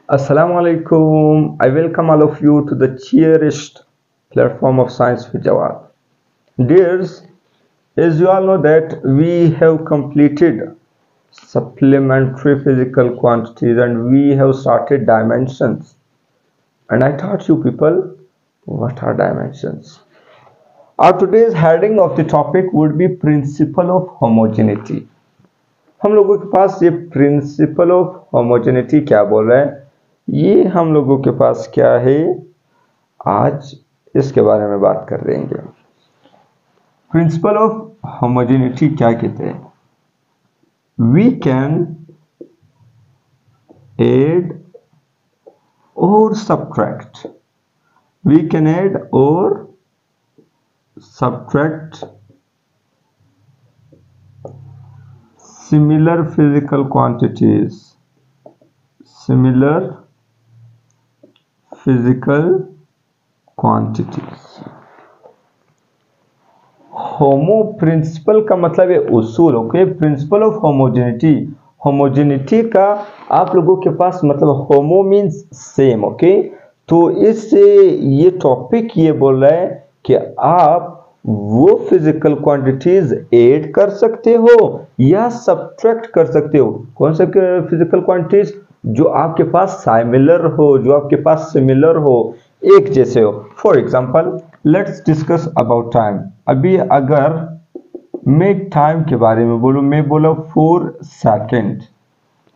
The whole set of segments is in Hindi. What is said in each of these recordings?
Assalamu alaikum. I welcome all of you to the cherished platform of Science with Jawad. Dears, as you all know that we have completed supplementary physical quantities and we have started dimensions. And I taught you people what are dimensions. Our today's heading of the topic would be principle of homogeneity. हम लोगों के पास ये प्रिंसिपल ऑफ होमोजेनिटी क्या बोल रहा है, ये हम लोगों के पास क्या है, आज इसके बारे में बात कर देंगे। प्रिंसिपल ऑफ होमोजेनिटी क्या कहते हैं? वी कैन एड और सब्ट्रैक्ट, वी कैन एड और subtract similar physical quantities, similar physical quantities। होमो प्रिंसिपल का मतलब है उसूल। Okay, principal of homogeneity, homogeneity का आप लोगों के पास मतलब होमो मीन्स सेम। ओके, तो इससे ये टॉपिक ये बोल रहा है कि आप वो फिजिकल क्वांटिटीज ऐड कर सकते हो या सब्ट्रैक्ट कर सकते हो। कौन से फिजिकल क्वांटिटीज? जो आपके पास सिमिलर हो, जो आपके पास सिमिलर हो, एक जैसे हो। For example let's discuss about time. अभी अगर मैं टाइम के बारे में बोलूं, मैं बोला 4 सेकेंड,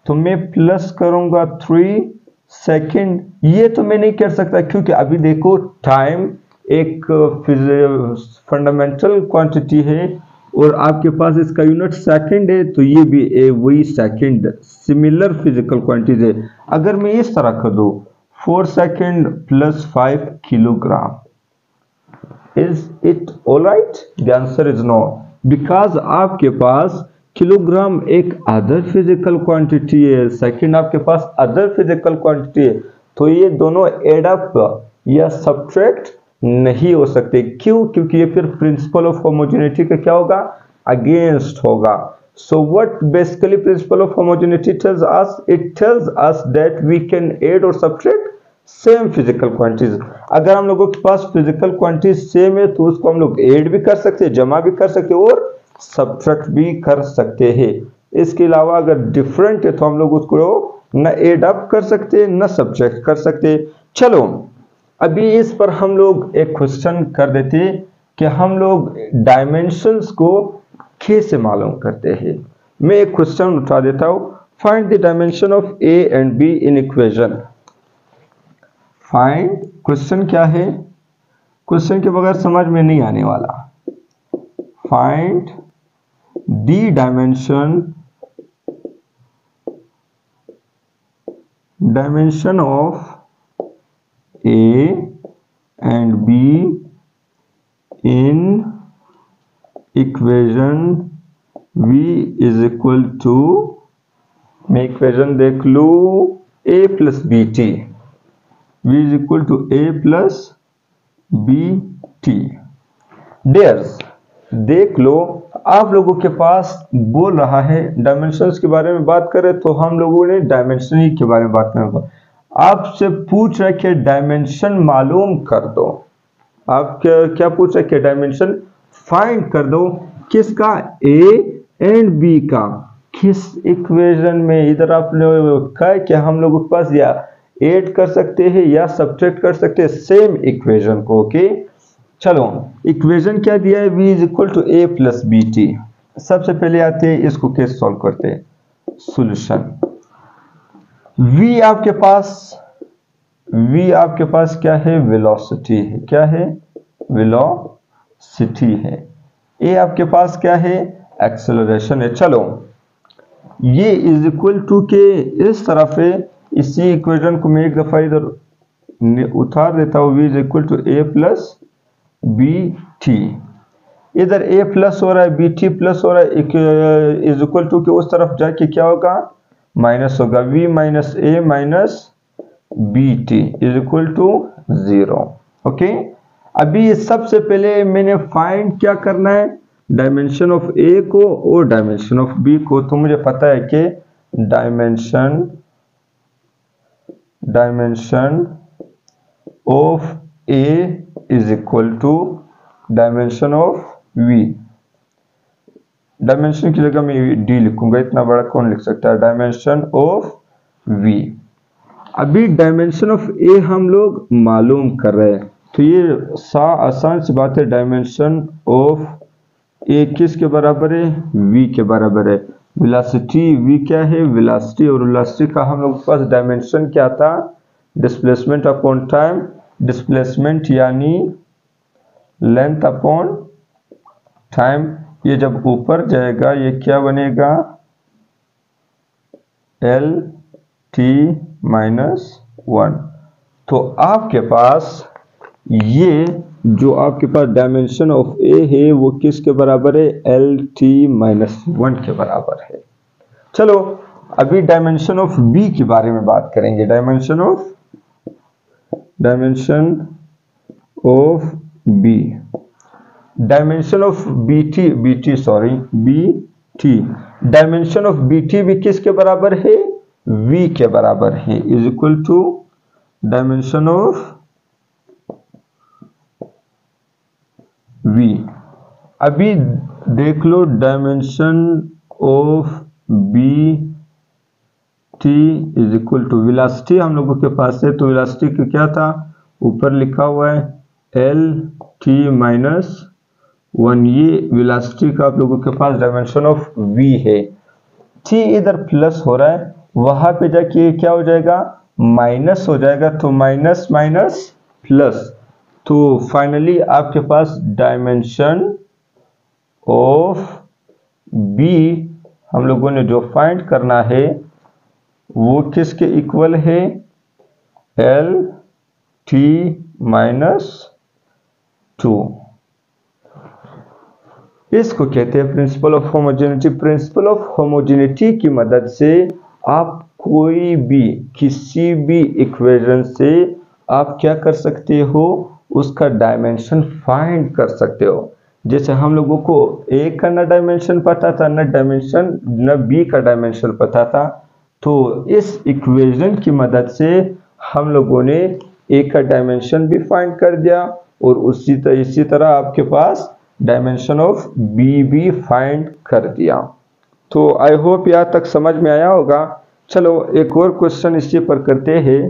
तो मैं प्लस करूंगा 3 सेकेंड। ये तो मैं नहीं कर सकता क्योंकि अभी देखो टाइम एक फंडामेंटल क्वांटिटी है और आपके पास इसका यूनिट सेकंड है, तो ये भी वही सेकंड सिमिलर फिजिकल क्वांटिटी है। अगर मैं इस तरह कर दूं 4 second plus 5 kilogram, is it alright? The answer is no, because आपके पास किलोग्राम एक अदर फिजिकल क्वांटिटी है, सेकंड आपके पास अदर फिजिकल क्वांटिटी है, तो ये दोनों एड अप या सब्ट्रैक्ट नहीं हो सकते। क्यों? क्योंकि ये फिर प्रिंसिपल ऑफ होमोजेनिटी का क्या होगा? अगेंस्ट होगा। So what basically principle of homogeneity tells us? It tells us that we can add और सब्ट्रैक्ट सेम फिजिकल क्वांटिटीज। अगर हम लोगों के पास फिजिकल क्वांटिटीज सेम है तो उसको हम लोग ऐड भी कर सकते हैं, जमा भी कर सकते हैं और सब्ट्रैक्ट भी कर सकते हैं। इसके अलावा अगर डिफरेंट है तो हम लोग उसको न ऐड अप कर सकते हैं न सब्ट्रैक्ट कर सकते। चलो अभी इस पर हम लोग एक क्वेश्चन कर देते कि हम लोग डायमेंशंस को कैसे मालूम करते हैं। मैं एक क्वेश्चन उठा देता हूं, find the dimension of A and be in equation. Find, question क्या है? क्वेश्चन के बगैर समझ में नहीं आने वाला। Find the dimension of A and B in equation V is equal to, मैं इक्वेशन देख लू, A plus BT, V is equal to A plus BT। Dears, देख लो, आप लोगों के पास बोल रहा है डायमेंशंस के बारे में बात करें तो हम लोगों ने डायमेंशन ही के बारे में बात करें। आपसे पूछ रहे कि डायमेंशन मालूम कर दो। आप क्या पूछ रहे कि डायमेंशन फाइंड कर दो, किसका? ए एंड बी का। किस इक्वेशन में? इधर आपने कहा कि हम लोगों के पास या ऐड कर सकते हैं या सब्ट्रैक्ट कर सकते हैं सेम इक्वेशन को। ओके, चलो इक्वेशन क्या दिया है? v is equal to A plus B T. सबसे पहले आते हैं इसको कैसे सॉल्व करते हैं। सॉल्यूशन, v आपके पास क्या है? वेलोसिटी है। क्या है? वेलोसिटी है। a आपके पास क्या है? एक्सेलरेशन है। चलो ये इज इक्वल टू के इस तरफ है, इसी इक्वेशन को मैं एक दफा इधर उतार देता हूं। v is equal to A plus B T. इधर a प्लस हो रहा है, बी टी प्लस हो रहा है, इज इक्वल टू के उस तरफ जाके क्या होगा? माइनस होगा। v minus A minus B T is equal to 0। Okay, अभी सबसे पहले मैंने फाइंड क्या करना है? डायमेंशन ऑफ ए को और डायमेंशन ऑफ बी को। तो मुझे पता है कि dimension dimension of A is equal to dimension of V. Dimension की जगह मैं डी लिखूंगा, इतना बड़ा कौन लिख सकता है, डायमेंशन ऑफ वी। अभी डायमेंशन ऑफ ए हम लोग मालूम कर रहे हैं, तो ये आसान सी बात है, डायमेंशन ऑफ ए किसके बराबर है, वी के बराबर है। वेलोसिटी वी क्या है, वेलोसिटी, और वेलोसिटी का हम लोग के पास डायमेंशन क्या था, डिस्प्लेसमेंट अपॉन टाइम। डिस्प्लेसमेंट यानी लेंथ अपॉन टाइम। ये जब ऊपर जाएगा ये क्या बनेगा, एल टी माइनस 1। तो आपके पास ये जो आपके पास डायमेंशन ऑफ ए है वो किसके बराबर है, एल टी माइनस 1 के बराबर है। चलो अभी डायमेंशन ऑफ बी के बारे में बात करेंगे। Dimension of B, dimension of BT dimension of BT भी किसके बराबर है, वी के बराबर है, is equal to dimension of V. अभी देख लो dimension of B T is equal to velocity हम लोगों के पास है, तो वेलोसिटी का क्या था, ऊपर लिखा हुआ है एल टी माइनस 1। ये वेलोसिटी का आप लोगों के पास डायमेंशन ऑफ वी है। टी इधर प्लस हो रहा है, वहां पे जाके क्या हो जाएगा, माइनस हो जाएगा, तो माइनस माइनस प्लस, तो फाइनली आपके पास डायमेंशन ऑफ बी हम लोगों ने जो फाइंड करना है वो किसके इक्वल है, एल टी माइनस 2। इसको कहते हैं principal of homogeneity. Principal of homogeneity की मदद से आप कोई भी किसी भी इक्वेशन से आप क्या कर सकते हो, उसका डायमेंशन फाइंड कर सकते हो। जैसे हम लोगों को ए का न डायमेंशन पता था, न बी का डायमेंशन पता था, तो इस इक्वेशन की मदद से हम लोगों ने ए का डायमेंशन भी फाइंड कर दिया, और इसी तरह आपके पास डायमेंशन ऑफ बी भी फाइंड कर दिया। तो आई होप यहाँ तक समझ में आया होगा। चलो एक और क्वेश्चन इसी पर करते हैं,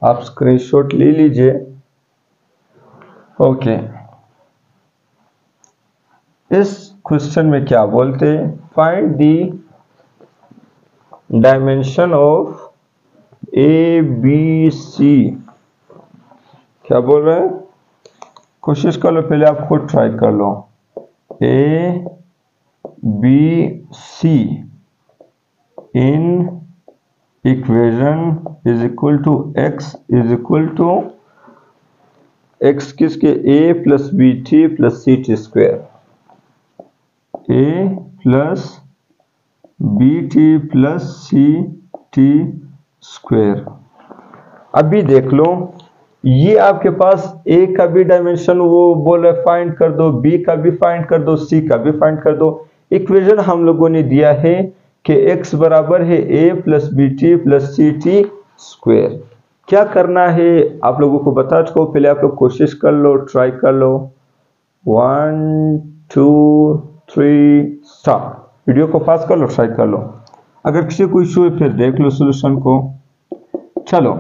आप स्क्रीनशॉट ले लीजिए। ओके, इस क्वेश्चन में क्या बोलते हैं, find the dimension of A B C. क्या बोल रहे हैं, कोशिश कर लो, पहले आप खुद ट्राई कर लो। A B C in equation is equal to X is equal to X किसके, A plus B T plus C T square, A plus B T plus C T square. अभी देख लो, ये आपके पास ए का भी डायमेंशन वो बोल रहे फाइंड कर दो, बी का भी फाइंड कर दो, सी का भी फाइंड कर दो। इक्वेशन हम लोगों ने दिया है कि x बराबर है A plus B T plus C T square. क्या करना है आप लोगों को बता चुका हूं, पहले आप लोग कोशिश कर लो, ट्राई कर लो। 1 2 3 स्टार्ट। वीडियो को पास कर लो, ट्राई कर लो, अगर किसी को इशू है फिर देख लो सोल्यूशन को। चलो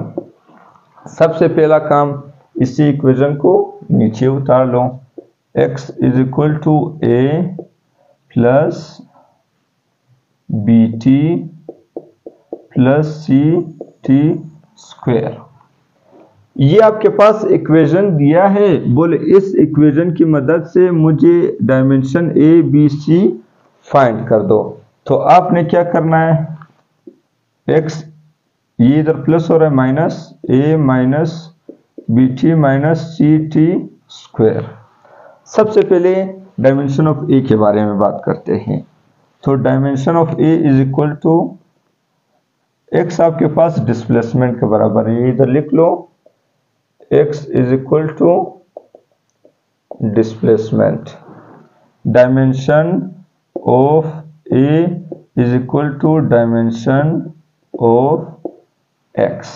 सबसे पहला काम, इसी इक्वेशन को नीचे उतार लो। x is equal to A plus B T plus C T square. ये आपके पास इक्वेशन दिया है, बोले इस इक्वेशन की मदद से मुझे dimension A B C find कर दो। तो आपने क्या करना है, x ये इधर प्लस हो रहा है, minus A minus B T minus C T square. सबसे पहले डायमेंशन ऑफ ए के बारे में बात करते हैं। तो dimension of A is equal to X आपके पास डिस्प्लेसमेंट के बराबर है, इधर लिख लो, x is equal to displacement. Dimension of A is equal to dimension of X.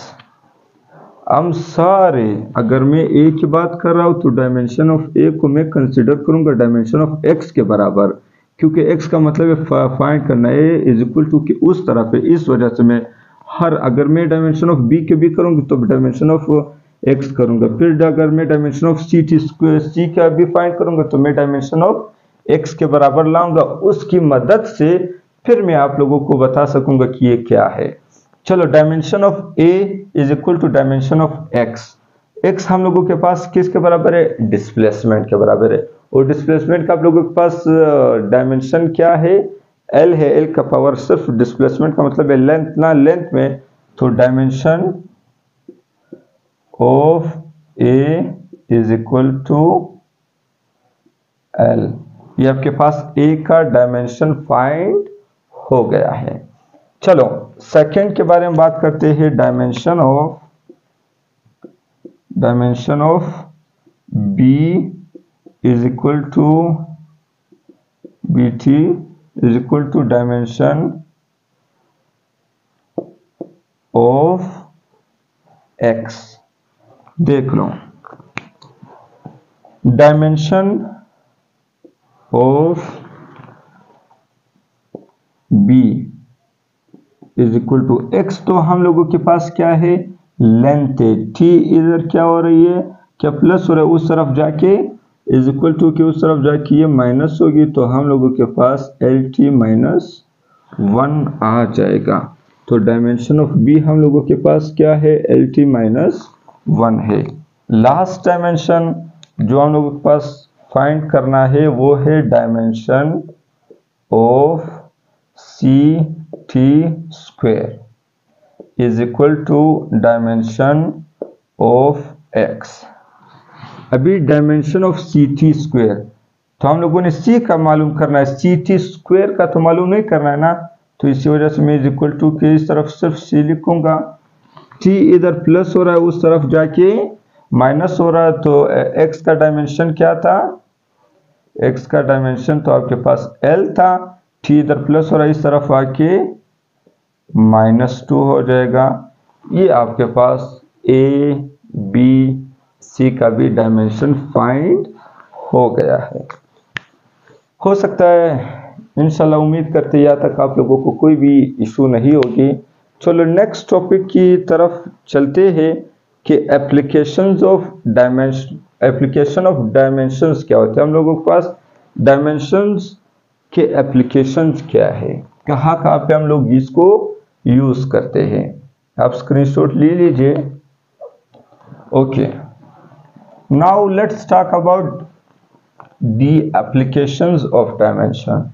हम सारे, अगर मैं ए की बात कर रहा हूं तो डायमेंशन ऑफ ए को मैं कंसिडर करूंगा डायमेंशन ऑफ एक्स के बराबर, क्योंकि एक्स का मतलब है फाइंड करना, ए इज इक्वल टू की उस तरफ है, इस वजह से मैं अगर मैं डायमेंशन ऑफ बी के भी करूंगी तो डायमेंशन ऑफ एक्स करूंगा, फिर अगर मैं डायमेंशन ऑफ सी का भी फाइंड करूंगा तो मैं डायमेंशन ऑफ एक्स के बराबर लाऊंगा, उसकी मदद से फिर मैं आप लोगों को बता सकूंगा कि ये क्या है। चलो, dimension of A is equal to dimension of X. X हम लोगों के पास किसके बराबर है? डिस्प्लेसमेंट के बराबर है, और डिस्प्लेसमेंट का आप लोगों के पास डायमेंशन क्या है? एल है। एल का पावर सिर्फ डिस्प्लेसमेंट का मतलब है लेंथ ना, लेंथ में, तो dimension of A is equal to L. ये आपके पास ए का डायमेंशन फाइंड हो गया है। चलो, सेकंड के बारे में बात करते हैं। Dimension of B is equal to B T is equal to dimension of X. देख लो, dimension of B is equal to X, तो हम लोगों के पास क्या है? लेंथ है। टी इधर क्या हो रही है? क्या प्लस हो रहा है? उस तरफ जाके इज इक्वल टू की उस तरफ जाके ये माइनस होगी, तो हम लोगों के पास एल टी माइनस 1 आ जाएगा। तो डायमेंशन ऑफ बी हम लोगों के पास क्या है? एल टी माइनस 1 है। लास्ट डायमेंशन जो हम लोगों के पास फाइंड करना है वो है dimension of C T square is equal to dimension of X. अभी dimension of C T square, तो हम लोगों ने सी का मालूम करना है, सी टी स्क्वायर का तो मालूम नहीं करना है ना, तो इसी वजह से मैं इज इक्वल टू के इस तरफ सिर्फ सी लिखूंगा। टी इधर प्लस हो रहा है, उस तरफ जाके माइनस हो रहा है, तो एक्स का डायमेंशन क्या था? एक्स का डायमेंशन तो आपके पास एल था। टी इधर प्लस हो रहा है, इस तरफ आके -2 हो जाएगा। ये आपके पास ए बी सी का भी डायमेंशन फाइंड हो गया है। हो सकता है, इंशाल्लाह उम्मीद करते हैं यहाँ तक आप लोगों को कोई भी इशू नहीं होगी। चलो नेक्स्ट टॉपिक की तरफ चलते हैं कि एप्लीकेशन ऑफ डायमेंशंस क्या होते हैं। हम लोगों के पास डायमेंशंस के एप्लीकेशंस क्या है, कहाँ कहाँ पे हम लोग इसको यूज करते हैं। आप स्क्रीनशॉट ले लीजिए। Okay, now let's talk about the applications of dimension.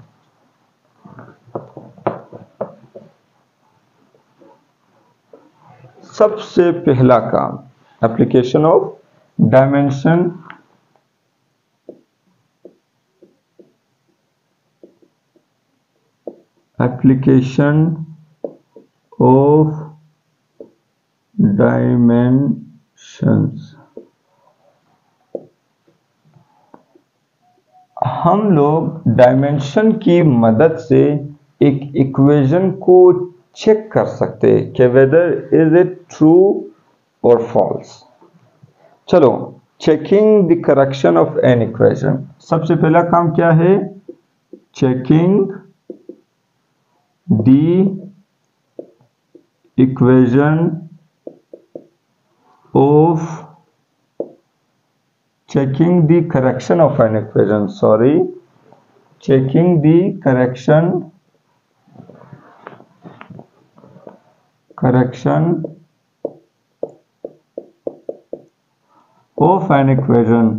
सबसे पहला काम, application of dimension. Application of dimensions. हम लोग डायमेंशन की मदद से एक इक्वेशन को चेक कर सकते हैं कि वेदर इज इट ट्रू और फॉल्स। चलो, checking the correction of an equation. सबसे पहला काम क्या है? Checking the equation of checking the correction of an equation, checking the correction of an equation।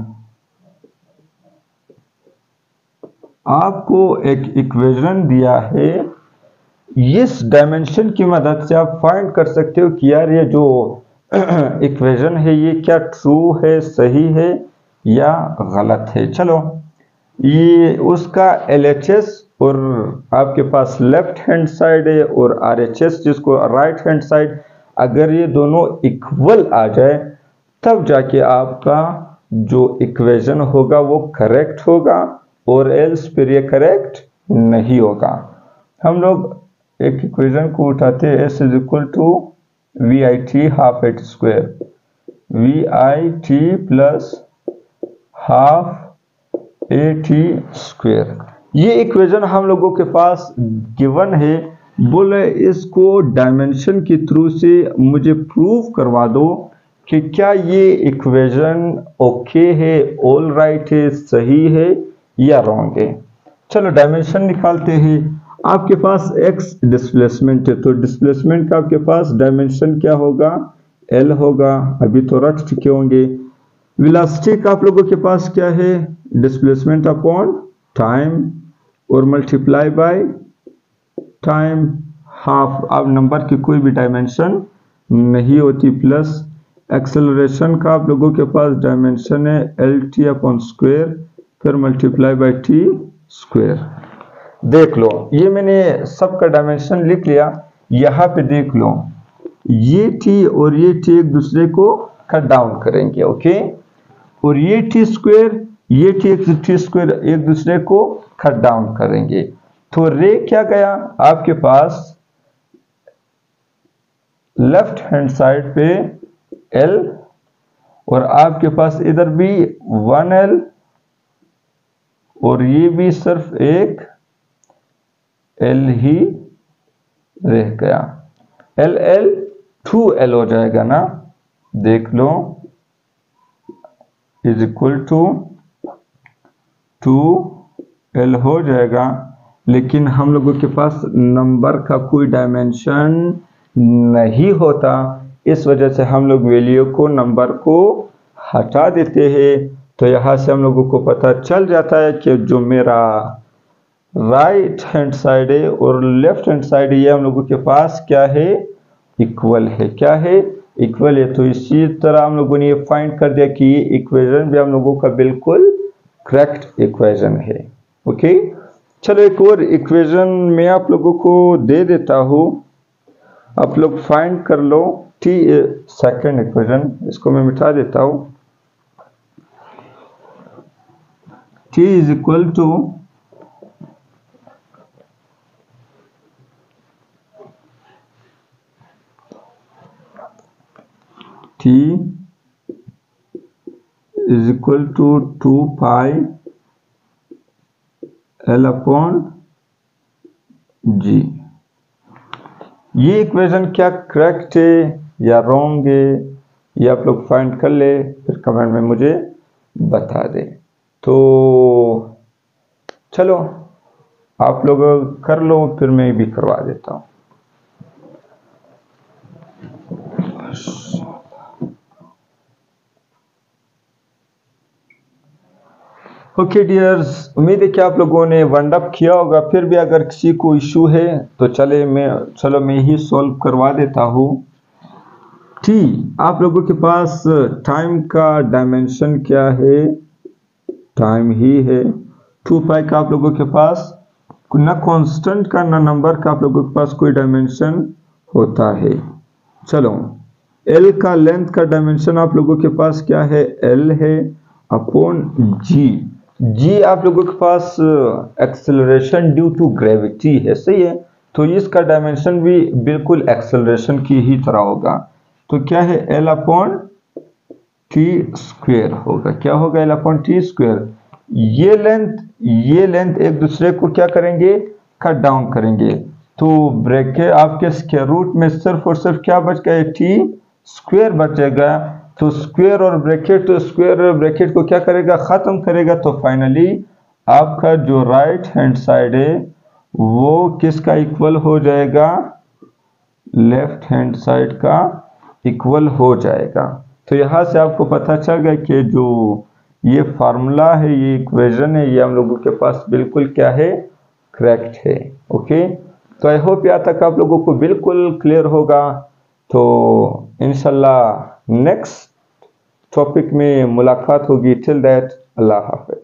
आपको एक इक्वेशन दिया है, इस डायमेंशन की मदद से आप फाइंड कर सकते हो कि यार ये जो इक्वेशन है ये क्या ट्रू है, सही है या गलत है। चलो, ये उसका LHS और आपके पास लेफ्ट हैंड साइड है और RHS जिसको राइट हैंड साइड, अगर ये दोनों इक्वल आ जाए तब जाके आपका जो इक्वेशन होगा वो करेक्ट होगा, और एल्स फिर ये करेक्ट नहीं होगा। हम लोग एक इक्वेशन को उठाते हैं, S is equal to V I T half at square, V I T plus half A T square. ये इक्वेशन हम लोगों के पास गिवन है, बोले इसको डायमेंशन के थ्रू से मुझे प्रूव करवा दो कि क्या ये इक्वेशन ओके है, ऑल राइट है, सही है या रॉन्ग है। चलो डायमेंशन निकालते हैं। आपके पास x डिस्प्लेसमेंट है, तो डिस्प्लेसमेंट का आपके पास डायमेंशन क्या होगा, l होगा। अभी तो रट चुके होंगे। वेलोसिटी का आप लोगों के पास क्या है, डिस्प्लेसमेंट अपॉन टाइम और मल्टीप्लाई बाय टाइम हाफ। अब नंबर की कोई भी डायमेंशन नहीं होती। प्लस एक्सेलरेशन का आप लोगों के पास डायमेंशन है एल टी अपॉन स्क्वायर, फिर मल्टीप्लाई बाय टी स्क्वायर। देख लो ये मैंने सबका डायमेंशन लिख लिया। यहाँ पे देख लो ये टी और ये टी एक दूसरे को कट डाउन करेंगे, ओके। और ये टी स्क्वायर, ये टी स्क्वायर एक दूसरे को कट डाउन करेंगे। तो रे क्या गया आपके पास लेफ्ट हैंड साइड पे L, और आपके पास इधर भी 1L, और ये भी सिर्फ एक L ही रह गया। LL 2L हो जाएगा ना, देख लो, इज इक्वल टू 2L हो जाएगा। लेकिन हम लोगों के पास नंबर का कोई डायमेंशन नहीं होता, इस वजह से हम लोग वैल्यू को, नंबर को हटा देते हैं। तो यहाँ से हम लोगों को पता चल जाता है कि जो मेरा राइट हैंड साइड है और लेफ्ट हैंड साइड है, ये हम लोगों के पास क्या है, इक्वल है। क्या है, इक्वल है। तो इसी तरह हम लोगों ने ये फाइंड कर दिया कि ये इक्वेशन भी हम लोगों का बिल्कुल करेक्ट इक्वेशन है, ओके। चलो एक और इक्वेशन मैं आप लोगों को दे देता हूँ, आप लोग फाइंड कर लो। टी सेकंड इक्वेशन, इसको मैं मिटा देता हूँ। T is equal to T is equal to 2 pi L upon g. ये इक्वेशन क्या करेक्ट है या रॉन्ग है, ये आप लोग फाइंड कर ले, फिर कमेंट में मुझे बता दें। तो चलो आप लोग कर लो, फिर मैं भी करवा देता हूँ। ओके डियर्स, उम्मीद है कि आप लोगों ने वाइंड अप किया होगा। फिर भी अगर किसी को इशू है तो चलो मैं ही सॉल्व करवा देता हूँ। टी आप लोगों के पास टाइम का डायमेंशन क्या है, टाइम ही है। 2 पाई का आप लोगों के पास ना कांस्टेंट का ना नंबर का आप लोगों के पास कोई डायमेंशन होता है। चलो एल का लेंथ का डायमेंशन आप लोगों के पास क्या है, एल है अपॉन जी। जी आप लोगों के पास एक्सेलरेशन ड्यू टू ग्रेविटी है, सही है। तो इसका डायमेंशन भी बिल्कुल एक्सेलरेशन की ही तरह होगा। तो क्या है, एल अपॉन टी स्क्वायर होगा। क्या होगा, एल अपॉन टी स्क्वायर। ये लेंथ एक दूसरे को क्या करेंगे, कट डाउन करेंगे। तो ब्रैकेट आपके स्क्वायर रूट में सिर्फ और सिर्फ क्या बच गया, टी स्क्वायर बचेगा। तो स्क्वायर और ब्रैकेट, तो स्क्वायर और ब्रैकेट को क्या करेगा, खत्म करेगा। तो फाइनली आपका जो राइट हैंड साइड है वो किसका इक्वल हो जाएगा, लेफ्ट हैंड साइड का इक्वल हो जाएगा। तो यहाँ से आपको पता चल गया कि जो ये फार्मूला है, ये इक्वेशन है, ये हम लोगों के पास बिल्कुल क्या है, करेक्ट है, ओके। तो आई होप यहाँ तक आप लोगों को बिल्कुल क्लियर होगा। तो इंशाल्लाह नेक्स्ट टॉपिक में मुलाकात होगी। Till that Allah Hafiz.